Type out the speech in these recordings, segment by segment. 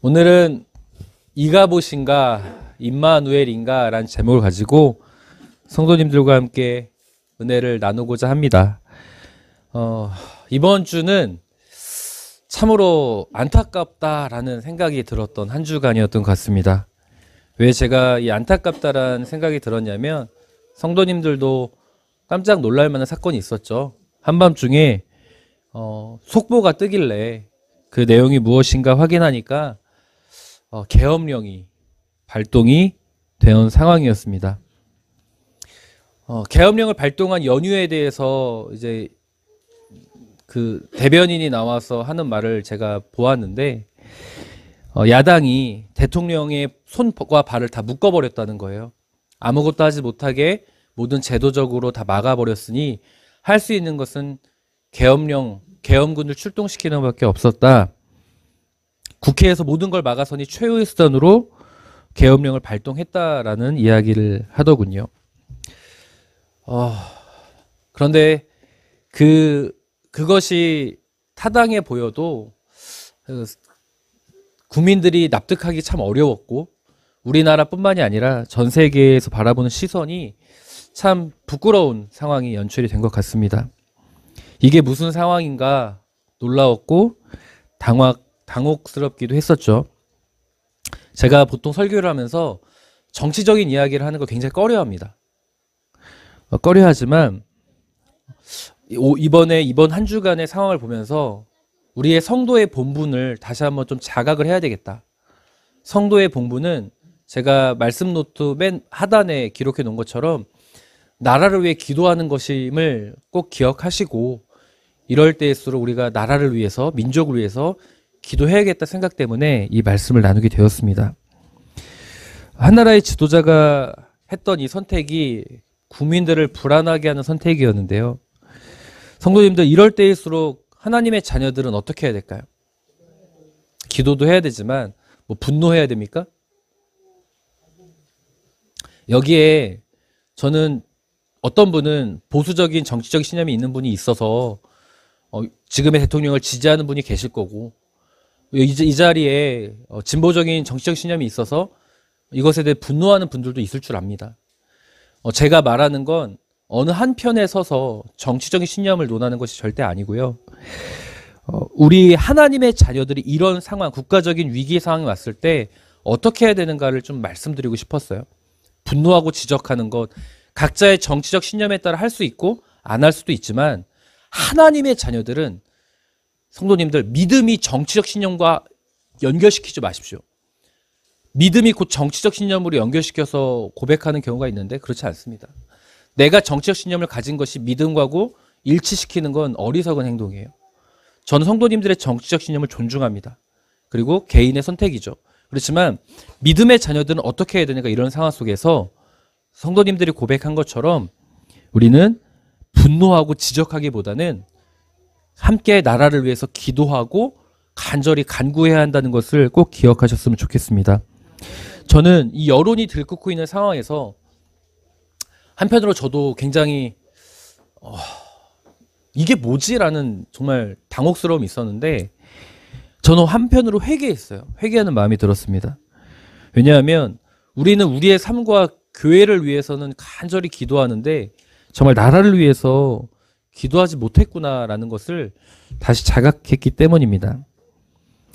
오늘은 이가봇인가 임마누엘인가 라는 제목을 가지고 성도님들과 함께 은혜를 나누고자 합니다. 이번 주는 참으로 안타깝다라는 생각이 들었던 한 주간이었던 것 같습니다. 왜 제가 이 안타깝다라는 생각이 들었냐면 성도님들도 깜짝 놀랄 만한 사건이 있었죠. 한밤중에 속보가 뜨길래 그 내용이 무엇인가 확인하니까 계엄령이 발동이 된 상황이었습니다. 계엄령을 발동한 연유에 대해서 이제 그 대변인이 나와서 하는 말을 제가 보았는데 야당이 대통령의 손과 발을 다 묶어버렸다는 거예요. 아무것도 하지 못하게 모든 제도적으로 다 막아버렸으니 할 수 있는 것은 계엄군을 출동시키는 것밖에 없었다. 국회에서 모든 걸 막아서니 최후의 수단으로 계엄령을 발동했다라는 이야기를 하더군요. 그런데 그것이 타당해 보여도 국민들이 납득하기 참 어려웠고 우리나라뿐만이 아니라 전 세계에서 바라보는 시선이 참 부끄러운 상황이 연출이 된 것 같습니다. 이게 무슨 상황인가 놀라웠고 당혹스럽기도 했었죠. 제가 보통 설교를 하면서 정치적인 이야기를 하는 걸 굉장히 꺼려합니다. 꺼려하지만 이번 한 주간의 상황을 보면서 우리의 성도의 본분을 다시 한번 좀 자각을 해야 되겠다. 성도의 본분은 제가 말씀 노트 맨 하단에 기록해 놓은 것처럼 나라를 위해 기도하는 것임을 꼭 기억하시고 이럴 때일수록 우리가 나라를 위해서 민족을 위해서 기도해야겠다 생각 때문에 이 말씀을 나누게 되었습니다. 한 나라의 지도자가 했던 이 선택이 국민들을 불안하게 하는 선택이었는데요. 성도님들 이럴 때일수록 하나님의 자녀들은 어떻게 해야 될까요? 기도도 해야 되지만 뭐 분노해야 됩니까? 여기에 저는 어떤 분은 보수적인 정치적 신념이 있는 분이 있어서 지금의 대통령을 지지하는 분이 계실 거고 이 자리에 진보적인 정치적 신념이 있어서 이것에 대해 분노하는 분들도 있을 줄 압니다. 제가 말하는 건 어느 한편에 서서 정치적인 신념을 논하는 것이 절대 아니고요. 우리 하나님의 자녀들이 이런 상황, 국가적인 위기 상황이 왔을 때 어떻게 해야 되는가를 좀 말씀드리고 싶었어요. 분노하고 지적하는 것, 각자의 정치적 신념에 따라 할 수 있고 안 할 수도 있지만 하나님의 자녀들은 성도님들 믿음이 정치적 신념과 연결시키지 마십시오. 믿음이 곧 정치적 신념으로 연결시켜서 고백하는 경우가 있는데 그렇지 않습니다. 내가 정치적 신념을 가진 것이 믿음과고 일치시키는 건 어리석은 행동이에요. 저는 성도님들의 정치적 신념을 존중합니다. 그리고 개인의 선택이죠. 그렇지만 믿음의 자녀들은 어떻게 해야 되는가 이런 상황 속에서 성도님들이 고백한 것처럼 우리는 분노하고 지적하기보다는 함께 나라를 위해서 기도하고 간절히 간구해야 한다는 것을 꼭 기억하셨으면 좋겠습니다. 저는 이 여론이 들끓고 있는 상황에서 한편으로 저도 굉장히 이게 뭐지? 라는 정말 당혹스러움이 있었는데 저는 한편으로 회개했어요. 회개하는 마음이 들었습니다. 왜냐하면 우리는 우리의 삶과 교회를 위해서는 간절히 기도하는데 정말 나라를 위해서 기도하지 못했구나라는 것을 다시 자각했기 때문입니다.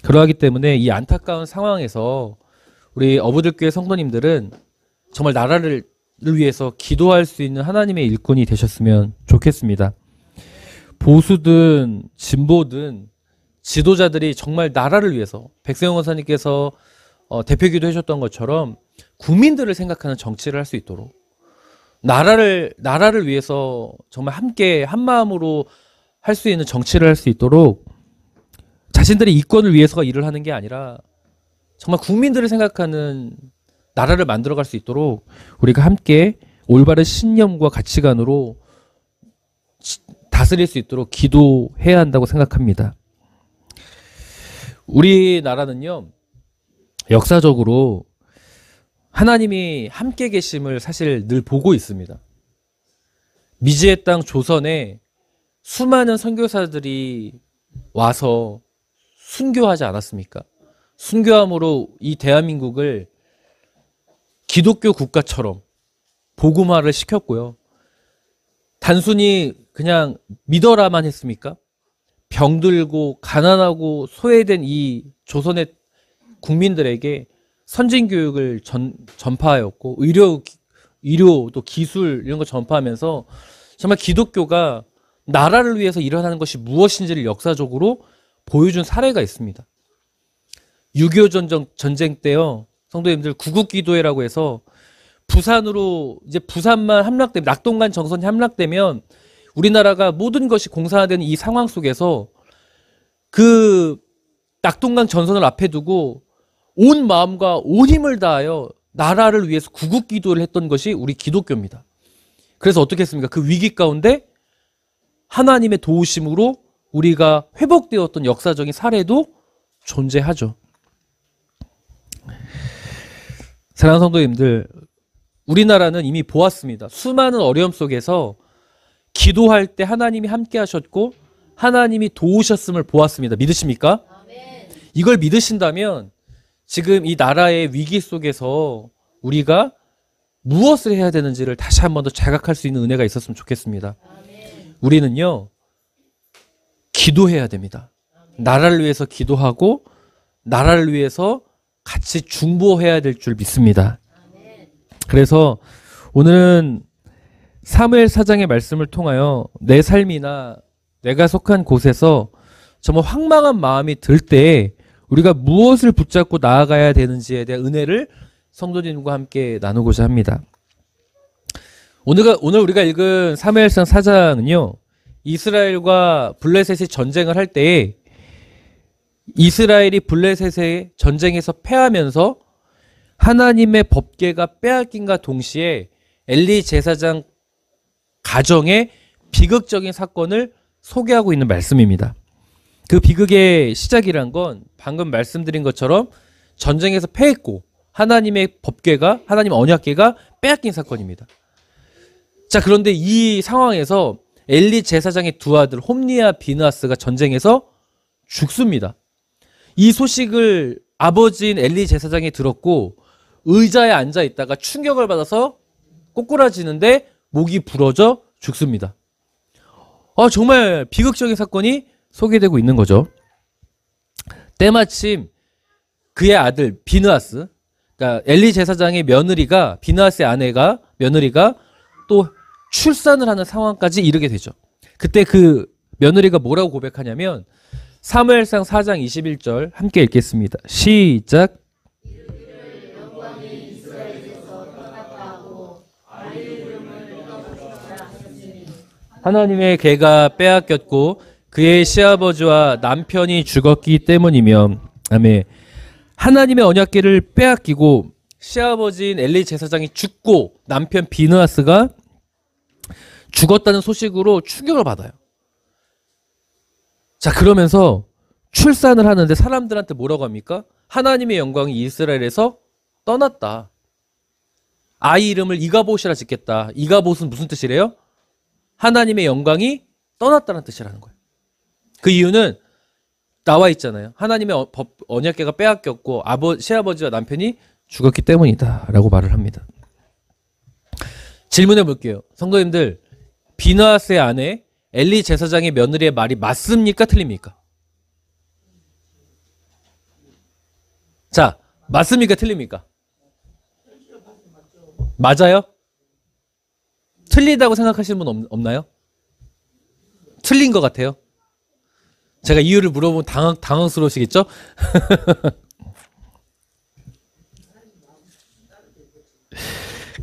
그러하기 때문에 이 안타까운 상황에서 우리 어부들교회 성도님들은 정말 나라를 위해서 기도할 수 있는 하나님의 일꾼이 되셨으면 좋겠습니다. 보수든 진보든 지도자들이 정말 나라를 위해서 백세영 원사님께서 대표기도 해주셨던 것처럼 국민들을 생각하는 정치를 할 수 있도록 나라를 위해서 정말 함께 한마음으로 할 수 있는 정치를 할 수 있도록 자신들의 이권을 위해서가 일을 하는 게 아니라 정말 국민들을 생각하는 나라를 만들어갈 수 있도록 우리가 함께 올바른 신념과 가치관으로 다스릴 수 있도록 기도해야 한다고 생각합니다. 우리나라는요, 역사적으로 하나님이 함께 계심을 사실 늘 보고 있습니다. 미지의 땅 조선에 수많은 선교사들이 와서 순교하지 않았습니까? 순교함으로 이 대한민국을 기독교 국가처럼 복음화를 시켰고요. 단순히 그냥 믿어라만 했습니까? 병들고 가난하고 소외된 이 조선의 국민들에게 선진교육을 전파하였고 의료 또 기술 이런 거 전파하면서 정말 기독교가 나라를 위해서 일어나는 것이 무엇인지를 역사적으로 보여준 사례가 있습니다. 6.25 전쟁 때요, 성도님들 구국기도회라고 해서 부산으로 이제 부산만 함락되면, 낙동강 정선이 함락되면 우리나라가 모든 것이 공산화되는 이 상황 속에서 그 낙동강 전선을 앞에 두고 온 마음과 온 힘을 다하여 나라를 위해서 구국기도를 했던 것이 우리 기독교입니다. 그래서 어떻게 했습니까? 그 위기 가운데 하나님의 도우심으로 우리가 회복되었던 역사적인 사례도 존재하죠. 사랑하는 성도님들, 우리나라는 이미 보았습니다. 수많은 어려움 속에서 기도할 때 하나님이 함께 하셨고 하나님이 도우셨음을 보았습니다. 믿으십니까? 아멘. 이걸 믿으신다면 지금 이 나라의 위기 속에서 우리가 무엇을 해야 되는지를 다시 한 번 더 자각할 수 있는 은혜가 있었으면 좋겠습니다. 아멘. 우리는요, 기도해야 됩니다. 아멘. 나라를 위해서 기도하고 나라를 위해서 같이 중보해야 될 줄 믿습니다. 아멘. 그래서 오늘은 사무엘 4장의 말씀을 통하여 내 삶이나 내가 속한 곳에서 정말 황망한 마음이 들 때 우리가 무엇을 붙잡고 나아가야 되는지에 대한 은혜를 성도님과 함께 나누고자 합니다. 오늘 우리가 읽은 사무엘상 4장은요, 이스라엘과 블레셋이 전쟁을 할 때에 이스라엘이 블레셋의 전쟁에서 패하면서 하나님의 법궤가 빼앗김과 동시에 엘리 제사장 가정의 비극적인 사건을 소개하고 있는 말씀입니다. 그 비극의 시작이란 건 방금 말씀드린 것처럼 전쟁에서 패했고 하나님의 법궤가, 하나님의 언약궤가 빼앗긴 사건입니다. 자, 그런데 이 상황에서 엘리 제사장의 두 아들 홈니와 비느하스가 전쟁에서 죽습니다. 이 소식을 아버지인 엘리 제사장이 들었고 의자에 앉아 있다가 충격을 받아서 꼬꾸라지는데 목이 부러져 죽습니다. 정말 비극적인 사건이 소개되고 있는 거죠. 때마침 그의 아들 비느하스, 그러니까 엘리 제사장의 며느리가, 비느하스의 며느리가 또 출산을 하는 상황까지 이르게 되죠. 그때 그 며느리가 뭐라고 고백하냐면 사무엘상 4장 21절 함께 읽겠습니다. 시작. 하나님의 궤가 빼앗겼고 그의 시아버지와 남편이 죽었기 때문이며. 아멘. 하나님의 언약궤를 빼앗기고 시아버지인 엘리 제사장이 죽고 남편 비느하스가 죽었다는 소식으로 충격을 받아요. 자, 그러면서 출산을 하는데 사람들한테 뭐라고 합니까? 하나님의 영광이 이스라엘에서 떠났다. 아이 이름을 이가봇이라 짓겠다. 이가봇은 무슨 뜻이래요? 하나님의 영광이 떠났다는 뜻이라는 거예요. 그 이유는 나와 있잖아요. 하나님의 언약궤가 빼앗겼고 시아버지와 남편이 죽었기 때문이다 라고 말을 합니다. 질문해 볼게요. 성도님들, 비느하스의 아내 엘리 제사장의 며느리의 말이 맞습니까? 틀립니까? 자, 맞습니까? 틀립니까? 맞아요? 틀리다고 생각하시는 분 없나요? 틀린 것 같아요. 제가 이유를 물어보면 당황스러우시겠죠?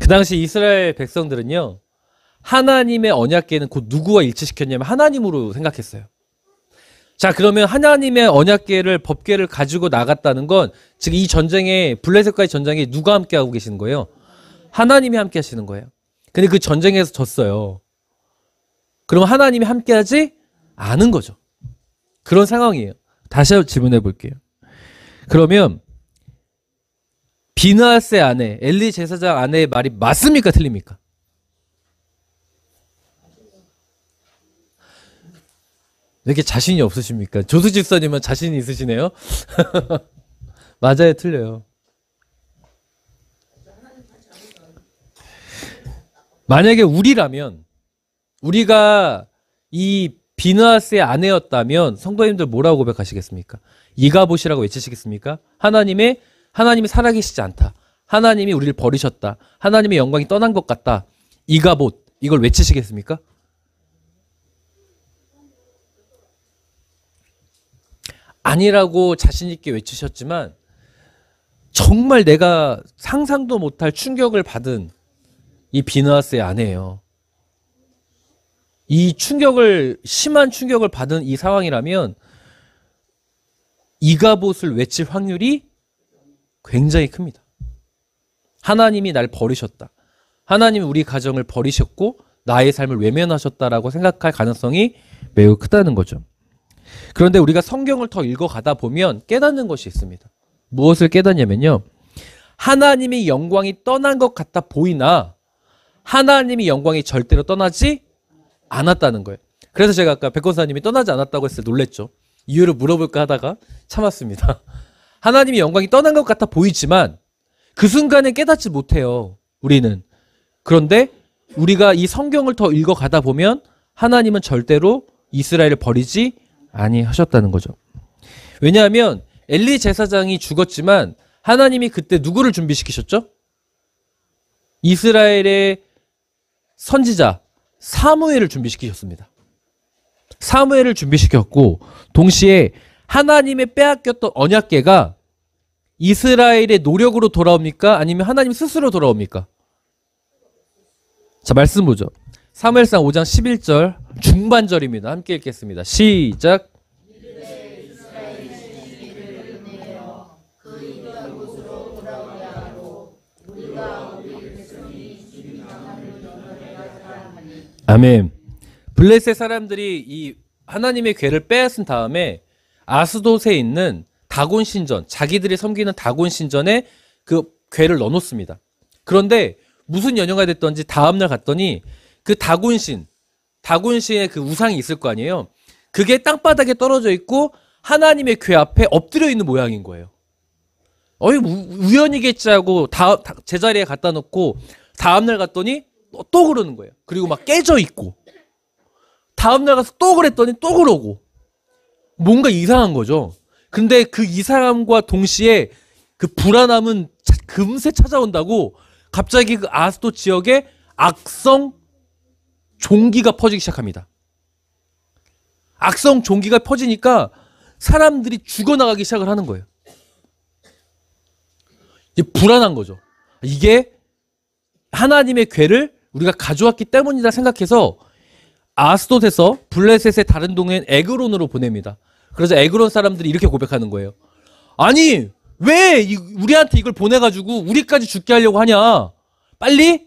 그 당시 이스라엘 백성들은요, 하나님의 언약궤는 곧 누구와 일치시켰냐면 하나님으로 생각했어요. 자, 그러면 하나님의 언약궤를, 법궤를 가지고 나갔다는 건 지금 이 전쟁에, 블레셋과의 전쟁에 누가 함께 하고 계시는 거예요? 하나님이 함께 하시는 거예요. 근데 그 전쟁에서 졌어요. 그럼 하나님이 함께 하지 않은 거죠. 그런 상황이에요. 다시 한번 질문해 볼게요. 그러면 비느하스의 아내, 엘리 제사장 아내의 말이 맞습니까? 틀립니까? 왜 이렇게 자신이 없으십니까? 조수 집사님은 자신이 있으시네요. 맞아요, 틀려요. 만약에 우리가 이 비느하스의 아내였다면 성도님들 뭐라고 고백하시겠습니까? 이가봇이라고 외치시겠습니까? 하나님이 살아계시지 않다. 하나님이 우리를 버리셨다. 하나님의 영광이 떠난 것 같다. 이가봇, 이걸 외치시겠습니까? 아니라고 자신 있게 외치셨지만 정말 내가 상상도 못할 충격을 받은 이 비느하스의 아내예요. 이 심한 충격을 받은 이 상황이라면 이가봇을 외칠 확률이 굉장히 큽니다. 하나님이 날 버리셨다. 하나님이 우리 가정을 버리셨고 나의 삶을 외면하셨다라고 생각할 가능성이 매우 크다는 거죠. 그런데 우리가 성경을 더 읽어가다 보면 깨닫는 것이 있습니다. 무엇을 깨닫냐면요. 하나님의 영광이 떠난 것 같아 보이나 하나님의 영광이 절대로 떠나지 않았다는 거예요. 그래서 제가 아까 백권사님이 떠나지 않았다고 했을 때 놀랬죠. 이유를 물어볼까 하다가 참았습니다. 하나님의 영광이 떠난 것 같아 보이지만 그 순간에 깨닫지 못해요. 우리는. 그런데 우리가 이 성경을 더 읽어가다 보면 하나님은 절대로 이스라엘을 버리지 아니하셨다는 거죠. 왜냐하면 엘리 제사장이 죽었지만 하나님이 그때 누구를 준비시키셨죠? 이스라엘의 선지자 사무엘을 준비시키셨습니다. 사무엘을 준비시켰고 동시에 하나님의 빼앗겼던 언약궤가 이스라엘의 노력으로 돌아옵니까? 아니면 하나님 스스로 돌아옵니까? 자, 말씀 보죠. 사무엘상 5장 11절 중반절입니다. 함께 읽겠습니다. 시작. 아멘. 블레셋 사람들이 이 하나님의 궤를 빼앗은 다음에 아스돗에 있는 다곤 신전, 자기들이 섬기는 다곤 신전에 그 궤를 넣어놓습니다. 그런데 무슨 연유가 됐던지 다음날 갔더니 그 다곤신의 그 우상이 있을 거 아니에요. 그게 땅바닥에 떨어져 있고 하나님의 궤 앞에 엎드려 있는 모양인 거예요. 우연이겠지 하고 제자리에 갖다 놓고 다음날 갔더니 또 그러는 거예요. 그리고 막 깨져 있고 다음날 가서 또 그랬더니 또 그러고 뭔가 이상한 거죠. 근데 그 이상함과 동시에 그 불안함은 금세 찾아온다고 갑자기 그 아스돗 지역에 악성 종기가 퍼지기 시작합니다. 악성 종기가 퍼지니까 사람들이 죽어나가기 시작을 하는 거예요. 이제 불안한 거죠. 이게 하나님의 궤를 우리가 가져왔기 때문이다 생각해서 아스돗에서 블레셋의 다른 동네인 에그론으로 보냅니다. 그래서 에그론 사람들이 이렇게 고백하는 거예요. 아니 왜 우리한테 이걸 보내가지고 우리까지 죽게 하려고 하냐. 빨리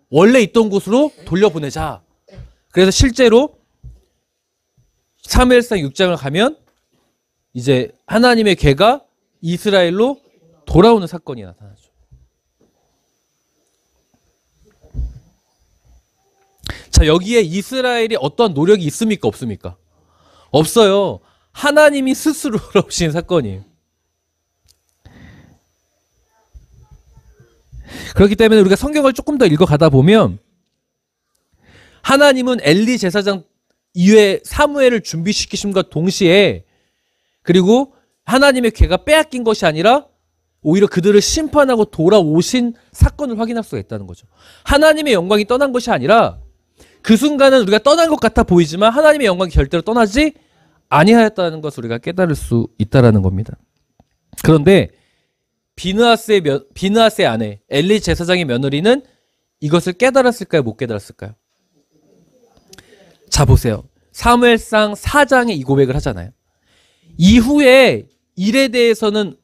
원래 있던 곳으로 돌려보내자. 그래서 실제로 사무엘상 6장을 가면 이제 하나님의 궤가 이스라엘로 돌아오는 사건이 나타나죠. 자, 여기에 이스라엘이 어떤 노력이 있습니까? 없습니까? 없어요. 하나님이 스스로 돌아오신 사건이에요. 그렇기 때문에 우리가 성경을 조금 더 읽어가다 보면 하나님은 엘리 제사장 이외에 사무엘을 준비시키심과 동시에 그리고 하나님의 궤가 빼앗긴 것이 아니라 오히려 그들을 심판하고 돌아오신 사건을 확인할 수가 있다는 거죠. 하나님의 영광이 떠난 것이 아니라 그 순간은 우리가 떠난 것 같아 보이지만 하나님의 영광이 절대로 떠나지 아니하였다는 것을 우리가 깨달을 수 있다는 겁니다. 그런데 비느하스의 아내 엘리 제사장의 며느리는 이것을 깨달았을까요? 못 깨달았을까요? 자, 보세요. 사무엘상 4장에 이 고백을 하잖아요. 이후에 일에 대해서는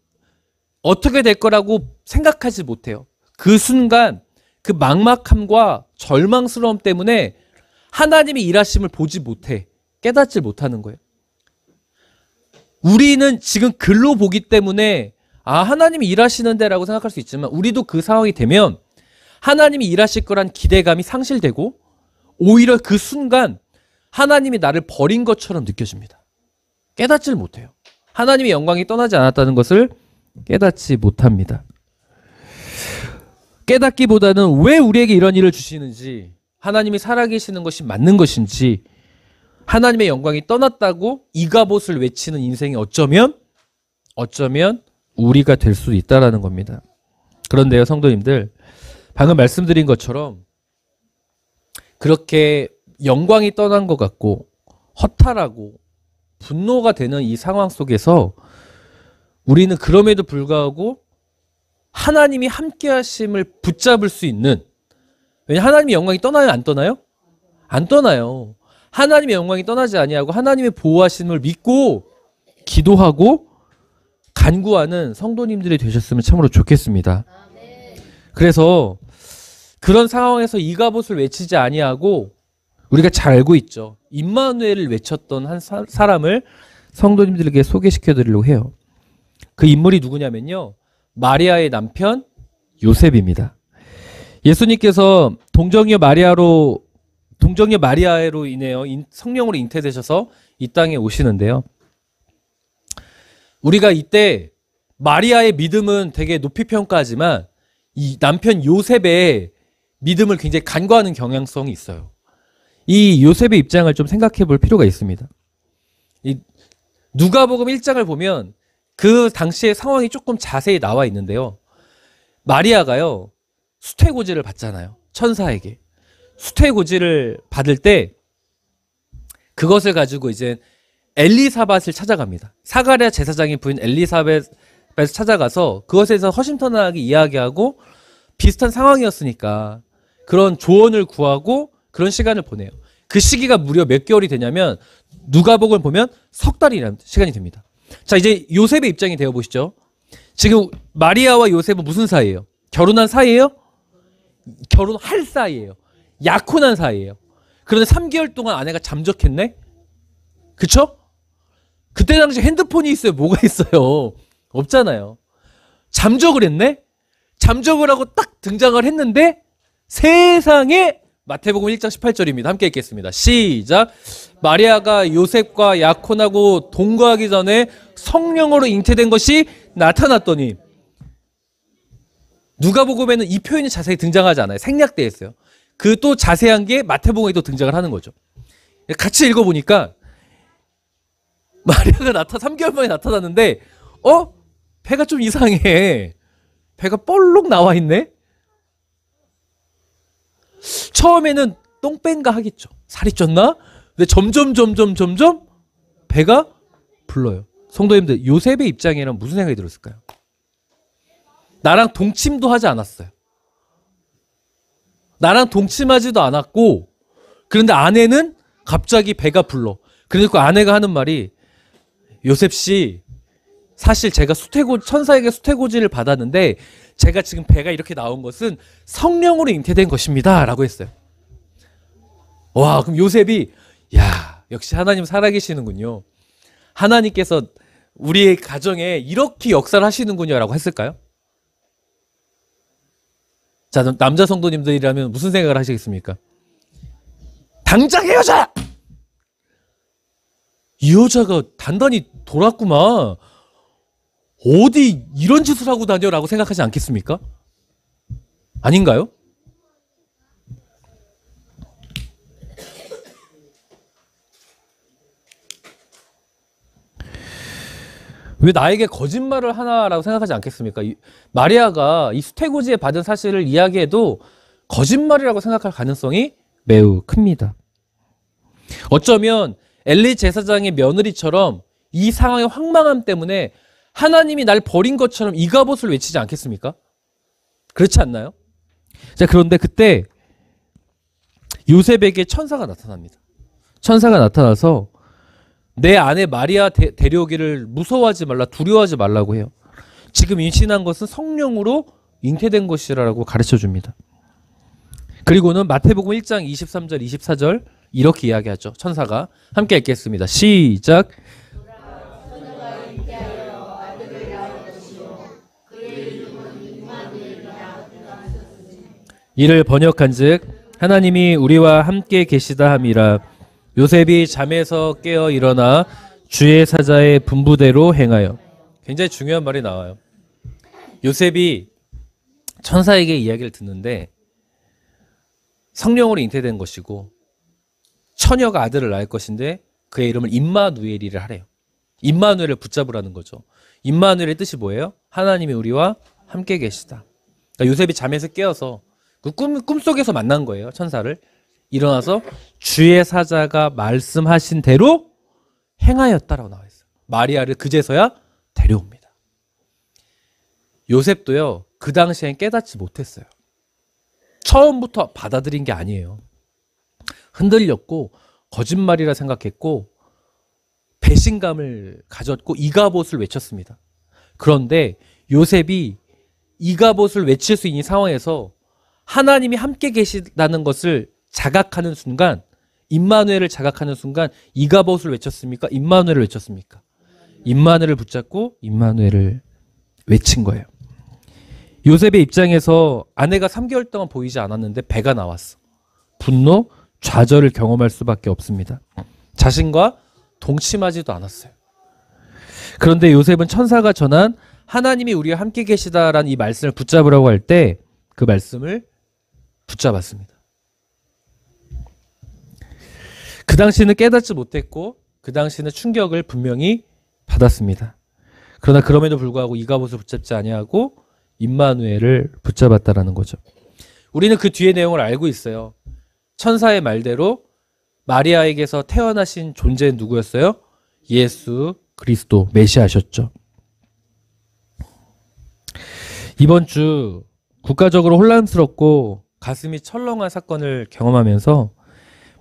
어떻게 될 거라고 생각하지 못해요. 그 순간 그 막막함과 절망스러움 때문에 하나님의 일하심을 보지 못해. 깨닫지 못하는 거예요. 우리는 지금 글로 보기 때문에 하나님이 일하시는데 라고 생각할 수 있지만 우리도 그 상황이 되면 하나님이 일하실 거란 기대감이 상실되고 오히려 그 순간 하나님이 나를 버린 것처럼 느껴집니다. 깨닫지를 못해요. 하나님의 영광이 떠나지 않았다는 것을 깨닫지 못합니다. 깨닫기보다는 왜 우리에게 이런 일을 주시는지, 하나님이 살아계시는 것이 맞는 것인지, 하나님의 영광이 떠났다고 이가봇을 외치는 인생이 어쩌면 우리가 될 수도 있다라는 겁니다. 그런데요, 성도님들, 방금 말씀드린 것처럼 그렇게 영광이 떠난 것 같고 허탈하고 분노가 되는 이 상황 속에서 우리는 그럼에도 불구하고 하나님이 함께 하심을 붙잡을 수 있는, 왜냐하면 하나님의 영광이 떠나요, 안 떠나요? 안 떠나요. 하나님의 영광이 떠나지 아니하고 하나님의 보호하심을 믿고 기도하고 간구하는 성도님들이 되셨으면 참으로 좋겠습니다. 그래서 그런 상황에서 이가봇을 외치지 아니하고, 우리가 잘 알고 있죠, 임마누엘을 외쳤던 한 사람을 성도님들에게 소개시켜 드리려고 해요. 그 인물이 누구냐면요, 마리아의 남편 요셉입니다. 예수님께서 동정녀 마리아로 인해요 성령으로 잉태되셔서 이 땅에 오시는데요, 우리가 이때 마리아의 믿음은 되게 높이 평가하지만 이 남편 요셉의 믿음을 굉장히 간과하는 경향성이 있어요. 이 요셉의 입장을 좀 생각해 볼 필요가 있습니다. 이 누가복음 1장을 보면 그 당시의 상황이 조금 자세히 나와 있는데요, 마리아가요 수태고지를 받잖아요. 천사에게 수태고지를 받을 때 그것을 가지고 이제 엘리사벳을 찾아갑니다. 사가랴 제사장의 부인 엘리사벳을 찾아가서 그것에 대해서 허심탄회하게 이야기하고, 비슷한 상황이었으니까 그런 조언을 구하고 그런 시간을 보내요. 그 시기가 무려 몇 개월이 되냐면 누가복음을 보면 석 달이라는 시간이 됩니다. 자, 이제 요셉의 입장이 되어 보시죠. 지금 마리아와 요셉은 무슨 사이예요? 결혼한 사이예요? 결혼할 사이예요. 약혼한 사이예요. 그런데 3개월 동안 아내가 잠적했네? 그쵸? 그때 당시 핸드폰이 있어요? 뭐가 있어요? 없잖아요. 잠적을 했네? 잠적을 하고 딱 등장을 했는데 세상에, 마태복음 1장 18절입니다. 함께 읽겠습니다. 시작. 마리아가 요셉과 약혼하고 동거하기 전에 성령으로 잉태된 것이 나타났더니, 누가복음에는 이 표현이 자세히 등장하지 않아요. 생략되어 있어요. 그 또 자세한 게 마태복음에도 등장을 하는 거죠. 같이 읽어보니까 마리아가 3개월 만에 나타났는데 배가 좀 이상해. 배가 볼록 나와 있네. 처음에는 똥뺀가 하겠죠. 살이 쪘나? 근데 점점 배가 불러요. 성도님들, 요셉의 입장에는 무슨 생각이 들었을까요? 나랑 동침도 하지 않았어요. 나랑 동침하지도 않았고, 그런데 아내는 갑자기 배가 불러. 그러니까 아내가 하는 말이, 요셉 씨, 사실 제가 천사에게 수태고지를 받았는데 제가 지금 배가 이렇게 나온 것은 성령으로 잉태된 것입니다 라고 했어요. 와, 그럼 요셉이, 야, 역시 하나님 살아계시는군요, 하나님께서 우리의 가정에 이렇게 역사를 하시는군요 라고 했을까요? 자, 남자 성도님들이라면 무슨 생각을 하시겠습니까? 당장 헤어져! 이 여자가 단단히 돌았구만, 어디 이런 짓을 하고 다녀 라고 생각하지 않겠습니까? 아닌가요? 왜 나에게 거짓말을 하나라고 생각하지 않겠습니까? 마리아가 이 수태고지에 받은 사실을 이야기해도 거짓말이라고 생각할 가능성이 매우 큽니다. 어쩌면 엘리 제사장의 며느리처럼 이 상황의 황망함 때문에 하나님이 날 버린 것처럼 이가봇을 외치지 않겠습니까? 그렇지 않나요? 자, 그런데 그때 요셉에게 천사가 나타납니다. 천사가 나타나서 내 아내 마리아 데려오기를 무서워하지 말라, 두려워하지 말라고 해요. 지금 임신한 것은 성령으로 잉태된 것이라고 가르쳐 줍니다. 그리고는 마태복음 1장 23절 24절 이렇게 이야기하죠. 천사가 함께 읽겠습니다. 시작. 이를 번역한즉 하나님이 우리와 함께 계시다 함이라. 요셉이 잠에서 깨어 일어나 주의 사자의 분부대로 행하여. 굉장히 중요한 말이 나와요. 요셉이 천사에게 이야기를 듣는데 성령으로 잉태된 것이고 처녀가 아들을 낳을 것인데 그의 이름을 임마누엘이를 하래요. 임마누엘을 붙잡으라는 거죠. 임마누엘의 뜻이 뭐예요? 하나님이 우리와 함께 계시다. 그러니까 요셉이 잠에서 깨어서 그 꿈속에서 만난 거예요. 천사를. 일어나서 주의 사자가 말씀하신 대로 행하였다라고 나와 있어요. 마리아를 그제서야 데려옵니다. 요셉도요, 그 당시엔 깨닫지 못했어요. 처음부터 받아들인 게 아니에요. 흔들렸고 거짓말이라 생각했고 배신감을 가졌고 이가봇을 외쳤습니다. 그런데 요셉이 이가봇을 외칠 수 있는 상황에서 하나님이 함께 계시다는 것을 자각하는 순간, 임마누엘을 자각하는 순간 이가봇을 외쳤습니까? 임마누엘을 외쳤습니까? 임마누엘을 붙잡고 임마누엘을 외친 거예요. 요셉의 입장에서 아내가 3개월 동안 보이지 않았는데 배가 나왔어. 분노, 좌절을 경험할 수밖에 없습니다. 자신과 동침하지도 않았어요. 그런데 요셉은 천사가 전한 하나님이 우리와 함께 계시다라는 이 말씀을 붙잡으라고 할 때 그 말씀을 붙잡았습니다. 그 당시는 깨닫지 못했고 그 당시는 충격을 분명히 받았습니다. 그러나 그럼에도 불구하고 이가봇을 붙잡지 아니하고 임마누엘을 붙잡았다라는 거죠. 우리는 그 뒤의 내용을 알고 있어요. 천사의 말대로 마리아에게서 태어나신 존재는 누구였어요? 예수 그리스도 메시아셨죠. 이번 주 국가적으로 혼란스럽고 가슴이 철렁한 사건을 경험하면서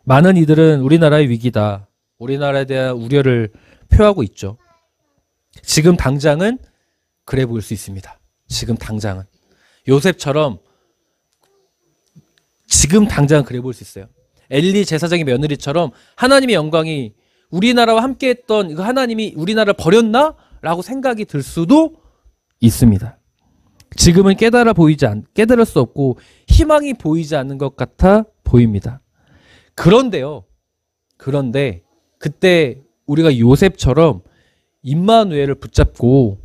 많은 이들은 우리나라의 위기다, 우리나라에 대한 우려를 표하고 있죠. 지금 당장은 그래 보일 수 있습니다. 지금 당장은. 요셉처럼 지금 당장 그래 보일 수 있어요. 엘리 제사장의 며느리처럼 하나님의 영광이 우리나라와 함께했던 그 하나님이 우리나라를 버렸나? 라고 생각이 들 수도 있습니다. 지금은 깨달을 수 없고 희망이 보이지 않는 것 같아 보입니다. 그런데 그때 우리가 요셉처럼 임마누엘을 붙잡고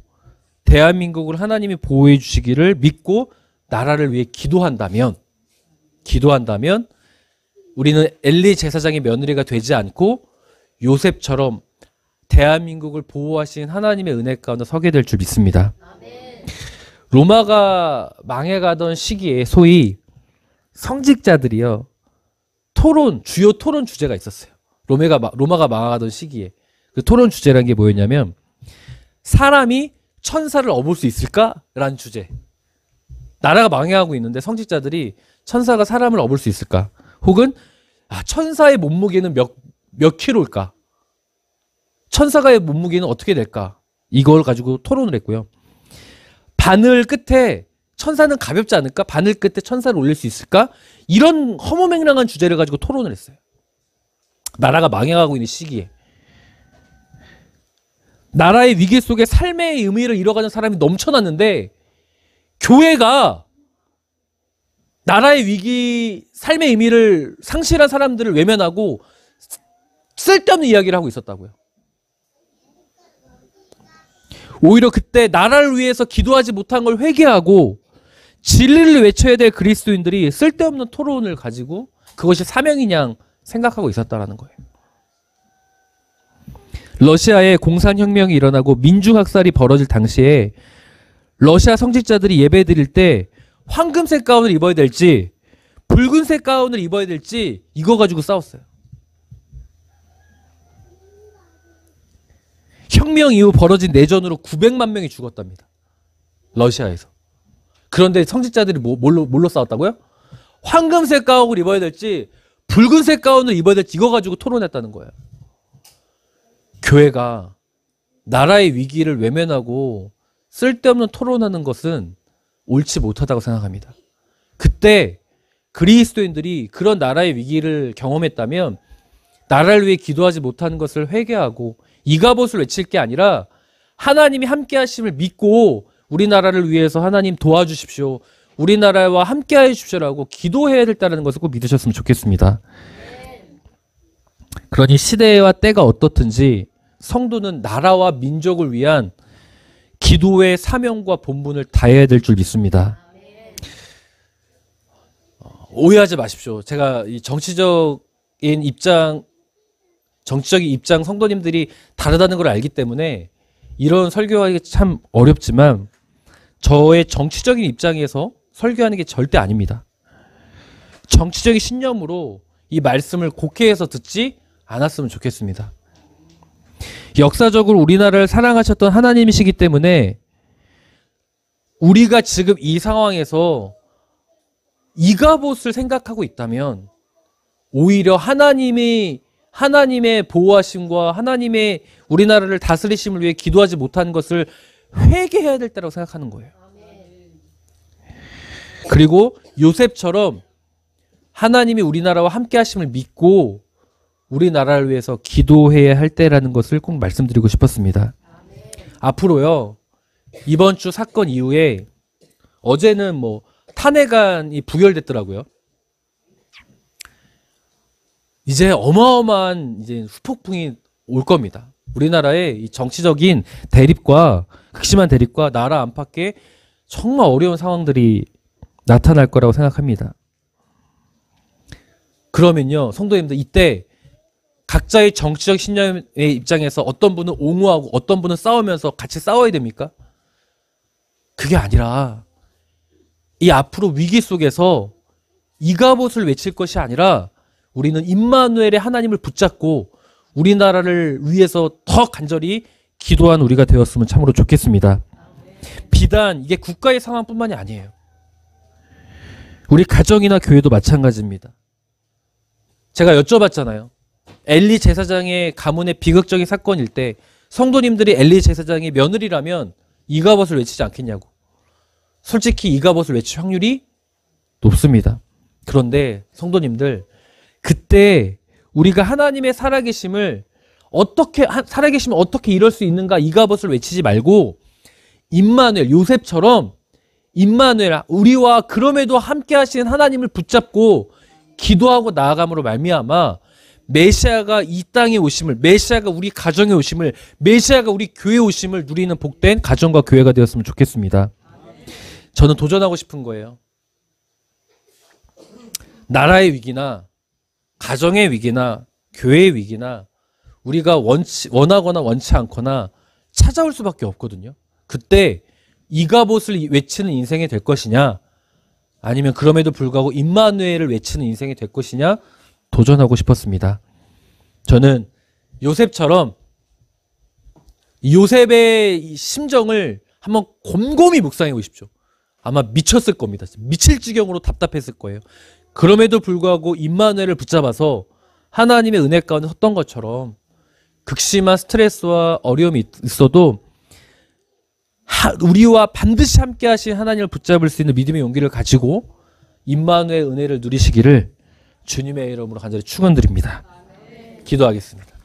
대한민국을 하나님이 보호해 주시기를 믿고 나라를 위해 기도한다면 우리는 엘리 제사장의 며느리가 되지 않고 요셉처럼 대한민국을 보호하신 하나님의 은혜 가운데 서게 될 줄 믿습니다. 로마가 망해가던 시기에 소위 성직자들이요, 주요 토론 주제가 있었어요. 로마가 망하던 시기에 그 토론 주제라는 게 뭐였냐면 사람이 천사를 업을 수 있을까라는 주제. 나라가 망해가고 있는데 성직자들이 천사가 사람을 업을 수 있을까? 혹은 천사의 몸무게는 몇 킬로일까? 천사가의 몸무게는 어떻게 될까? 이걸 가지고 토론을 했고요. 바늘 끝에 천사는 가볍지 않을까? 바늘 끝에 천사를 올릴 수 있을까? 이런 허무맹랑한 주제를 가지고 토론을 했어요. 나라가 망해가고 있는 시기에. 나라의 위기 속에 삶의 의미를 잃어가는 사람이 넘쳐났는데 교회가 나라의 위기, 삶의 의미를 상실한 사람들을 외면하고 쓸데없는 이야기를 하고 있었다고요. 오히려 그때 나라를 위해서 기도하지 못한 걸 회개하고 진리를 외쳐야 될 그리스도인들이 쓸데없는 토론을 가지고 그것이 사명인 양 생각하고 있었다라는 거예요. 러시아에 공산혁명이 일어나고 민중학살이 벌어질 당시에 러시아 성직자들이 예배 드릴 때 황금색 가운을 입어야 될지 붉은색 가운을 입어야 될지 이거 가지고 싸웠어요. 혁명 이후 벌어진 내전으로 900만 명이 죽었답니다. 러시아에서. 그런데 성직자들이 뭘로 싸웠다고요? 황금색 가운을 입어야 될지 붉은색 가운을 입어야 될지 이거 가지고 토론했다는 거예요. 교회가 나라의 위기를 외면하고 쓸데없는 토론하는 것은 옳지 못하다고 생각합니다. 그때 그리스도인들이 그런 나라의 위기를 경험했다면 나라를 위해 기도하지 못하는 것을 회개하고 이가봇을 외칠 게 아니라 하나님이 함께 하심을 믿고 우리나라를 위해서 하나님 도와주십시오, 우리나라와 함께 해주십시오라고 기도해야 된다는 것을 꼭 믿으셨으면 좋겠습니다. 그러니 시대와 때가 어떻든지 성도는 나라와 민족을 위한 기도의 사명과 본분을 다해야 될 줄 믿습니다. 오해하지 마십시오. 제가 이 정치적인 입장 성도님들이 다르다는 걸 알기 때문에 이런 설교하기 참 어렵지만 저의 정치적인 입장에서 설교하는 게 절대 아닙니다. 정치적인 신념으로 이 말씀을 곡해해서 듣지 않았으면 좋겠습니다. 역사적으로 우리나라를 사랑하셨던 하나님이시기 때문에 우리가 지금 이 상황에서 이가봇을 생각하고 있다면 오히려 하나님의 보호하심과 하나님의 우리나라를 다스리심을 위해 기도하지 못한 것을 회개해야 될 때라고 생각하는 거예요. 그리고 요셉처럼 하나님이 우리나라와 함께 하심을 믿고 우리나라를 위해서 기도해야 할 때라는 것을 꼭 말씀드리고 싶었습니다. 앞으로요, 이번 주 사건 이후에 어제는 뭐 탄핵안이 부결됐더라고요. 이제 어마어마한 후폭풍이 올 겁니다. 우리나라의 이 정치적인 대립과 극심한 대립과 나라 안팎에 정말 어려운 상황들이 나타날 거라고 생각합니다. 그러면요, 성도님들, 이때 각자의 정치적 신념의 입장에서 어떤 분은 옹호하고 어떤 분은 싸우면서 같이 싸워야 됩니까? 그게 아니라 이 앞으로 위기 속에서 이가봇을 외칠 것이 아니라 우리는 임마누엘의 하나님을 붙잡고 우리나라를 위해서 더 간절히 기도한 우리가 되었으면 참으로 좋겠습니다. 비단 이게 국가의 상황뿐만이 아니에요. 우리 가정이나 교회도 마찬가지입니다. 제가 여쭤봤잖아요. 엘리 제사장의 가문의 비극적인 사건일 때 성도님들이 엘리 제사장의 며느리라면 이가봇을 외치지 않겠냐고. 솔직히 이가봇을 외칠 확률이 높습니다. 그런데 성도님들, 그때 우리가 하나님의 살아계심을 어떻게 이럴 수 있는가, 이가봇을 외치지 말고 임마누엘, 요셉처럼 임마누엘, 우리와 그럼에도 함께 하시는 하나님을 붙잡고 기도하고 나아감으로 말미암아 메시아가 이 땅에 오심을, 메시아가 우리 가정에 오심을, 메시아가 우리 교회에 오심을 누리는 복된 가정과 교회가 되었으면 좋겠습니다. 저는 도전하고 싶은 거예요. 나라의 위기나 가정의 위기나 교회의 위기나 우리가 원하거나 원치 않거나 찾아올 수밖에 없거든요. 그때 이가봇을 외치는 인생이 될 것이냐, 아니면 그럼에도 불구하고 임마누엘을 외치는 인생이 될 것이냐 도전하고 싶었습니다. 저는 요셉처럼 요셉의 심정을 한번 곰곰이 묵상해 보십시오. 아마 미쳤을 겁니다. 미칠 지경으로 답답했을 거예요. 그럼에도 불구하고 임마누엘을 붙잡아서 하나님의 은혜 가운데 섰던 것처럼 극심한 스트레스와 어려움이 있어도 우리와 반드시 함께 하신 하나님을 붙잡을 수 있는 믿음의 용기를 가지고 임마누엘 은혜를 누리시기를 주님의 이름으로 간절히 축원드립니다. 기도하겠습니다.